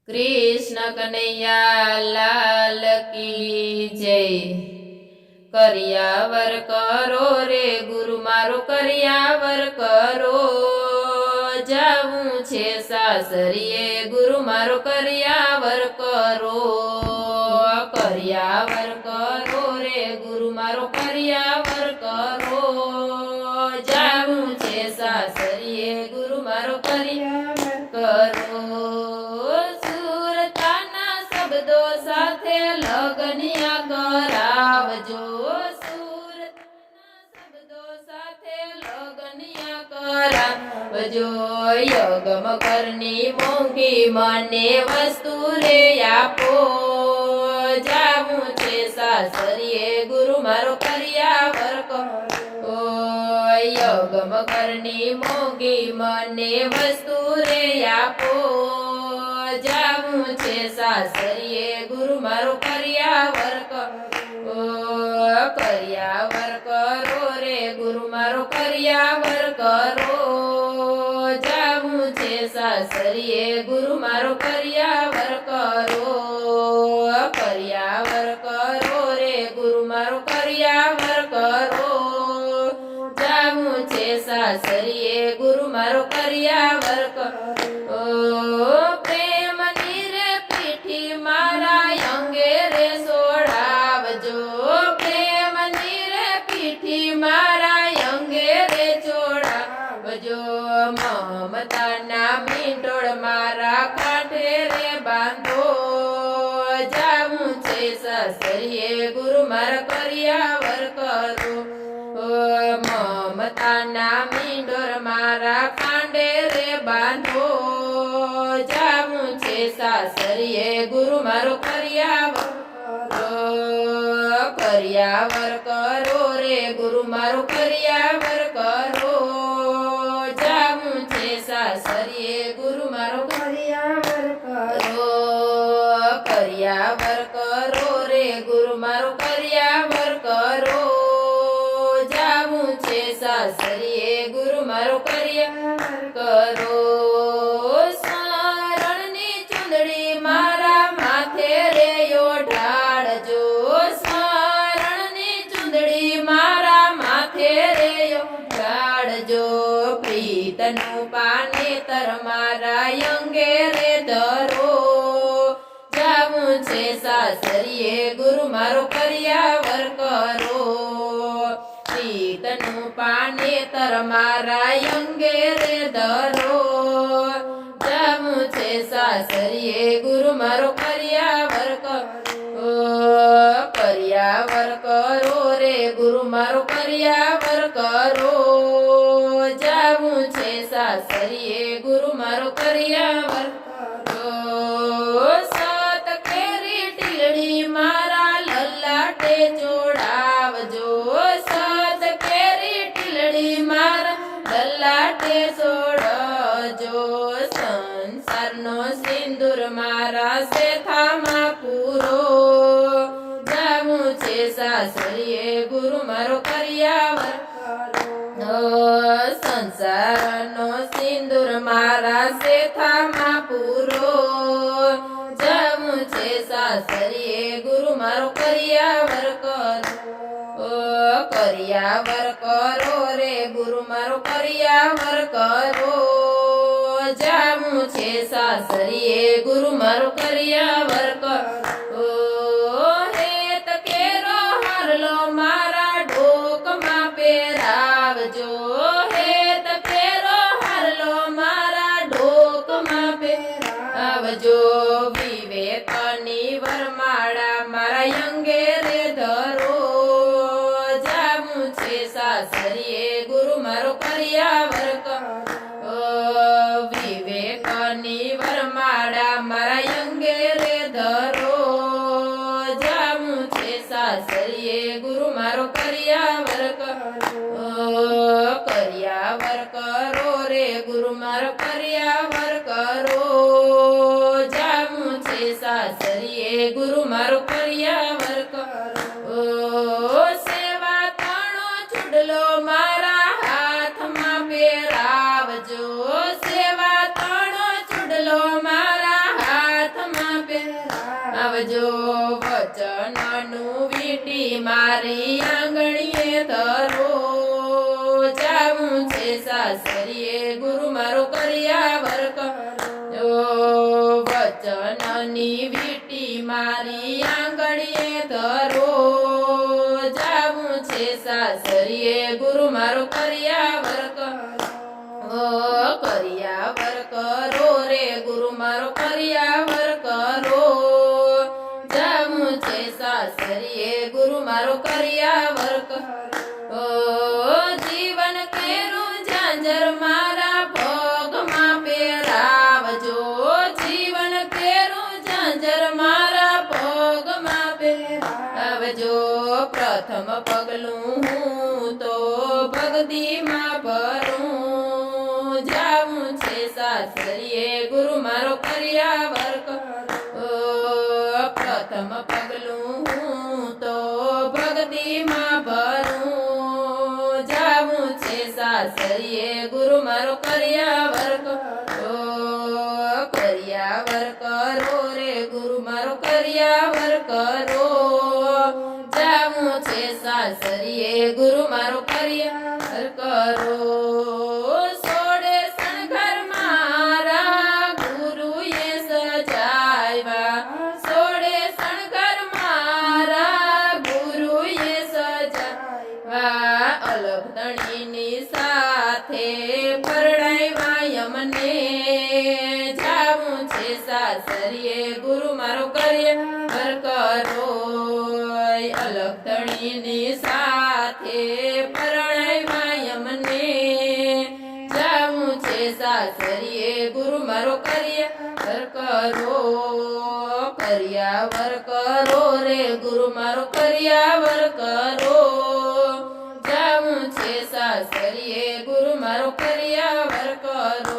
कृष्ण कन्हैया लाल की जय। करियावर करो रे गुरु मारो करियावर करो, जाऊं छे सासरिये गुरु मारो करियावर करो। करियावर करो रे गुरु मारो करियावर करो, जाऊं छे सासरिये गुरु मारो करियावर करो। शब्दो साथे लगनिया करावजो, सूरतना शब्दो साथे लगनिया करावजो। यगम करनी मोंघी मने वस्तु रे आपो, जाऊं छे सासरिये गुरु मारो करियावर करो। यगम करनी मोंघी मने वस्तु रे आपो, जाऊं छे सासरिये गुरु मारो करियावर करो। करियावर करो रे गुरु मारो करियावर करो, जाऊं छे सासरिये गुरु मारो करियावर करो। करियावर करो रे गुरु मारो करियावर करो, जाऊं छे सासरिये गुरु मारो करियावर करो। मारा अंगे रे सोड़ावजो, प्रेम नीरे पीठी मारा अंगे रे चोड़ावजो। ममता ना मींडोळ मारा कांठे रे बांधो, जाऊं छे सासरिये गुरु मारा करियावर करो। ममता ना मींडोळ मारा कांडे रे बांधो, जाऊं छे सासरिये गुरु मारो करियावर करो। करियावर करो रे गुरु मारो करियावर करो, जाऊं छे सासरिये गुरु मारो करियावर करो। करियावर करो रे गुरु मारो करियावर करो, जाऊं छे सासरिये गुरु मारो करियावर करो। मारा माथे रे ओढ़ाड़जो, स्मरणनी चुंदड़ी मारा माथे रे ओढ़ाड़जो। प्रीतनु पाने तर मारा अंगे रे धरो, जाऊं छे सासरिये गुरु मारो करियावर करो। प्रीतनु पाने तर मारा अंगे रे धरो, जाऊं छे सासरिये गुरु मारो करियावर करो। करियावर करो रे गुरु मारो करियावर करो, जाऊं छे सासरिये गुरु मारो करियावर करो। सात केरी टीलड़ी मारा ललाटे चोड़ावजो, सात केरी टीलड़ी मारा ललाटे चोड़ावजो। संसारनो सिंदूर मारा सेथामा पूरो, जाऊं छे सासरिये गुरु मारो करियावर करो। संसारनो सिंदूर मारा सेथामा पूरो, जाऊं छे सासरिये गुरु मारो करियावर करो। करियावर करो रे गुरु मारो करियावर करो, जाऊं छे सासरिये गुरु मारो करियावर करो। हेत केरो हारलो मारा ढोक मा पेरावजो, हेत केरो हारलो मारा ढोक मा पेरावजो। विवेकनी वरमाळा मारा अंगे रे धरो, जाऊं छे सासरिये गुरु मारो करियावर करो। विवेकनी वरमाळा मारा अंगे रे धरो, जाऊं छे सासरिये गुरु मारो करियावर करो। करियावर करो रे गुरु मारो करियावर करो, जाऊं छे सासरिये गुरु मारो करियावर करो। सेवा तणो चुडलो मारा हाथ मा पेरावजो, सेवा तणो चुडलो मारा हाथ આવજો વચનનું વીટી મારી આંગણીએ ધરો જાવું છે સાસરીએ ગુરુ મારો કર્યાવર કરો વચનની વીટી મારી આંગણીએ ધરો જાવું છે સાસરીએ ગુરુ મારો કર્યાવર કરો કર્યાવર કરો રે ગુરુ મારો કર્યાવર કરો જાવું છે સાસરીએ ગુરુ મારો કર્યાવર કરો જીવન કેરું ઝાંઝર મારા પગમાં પહેરાવજો જીવન કેરું ઝાંઝર મારા પગમાં પહેરાવજો પ્રથમ પગલું હું તો ભક્તિમાં ભરું જાવું છે સાસરીએ ગુરુ મારો કર્યાવર કરો પ્રથમ પગલું હું તો ભક્તિમાં ભરું જાવું છે સાસરીએ ગુરુ મારો કર્યાવર કરો કર્યાવર કરો રે ગુરુ મારો કર્યાવર કરો જાવું છે સાસરીએ ગુરુ મારો કર્યાવર કરો સોળે શણગાર મારા ગુરુએ સજાવ્યા સોળે શણગાર મારા ગુરુએ સજાવ્યા અલગધણીની સાથે પરણાવ્યા અમને જાવું છે સાસરીએ ગુરુ મારો કર્યાવર કરો અલગધણીની સાથે પરણાવ્યા અમને જાવું છે સાસરીએ ગુરુ મારો કર્યાવર કરો કર્યાવર કરો રે ગુરુ મારો કર્યાવર કરો જાવું છે સાસરીએ ગુરુ મારો કર્યાવર કરો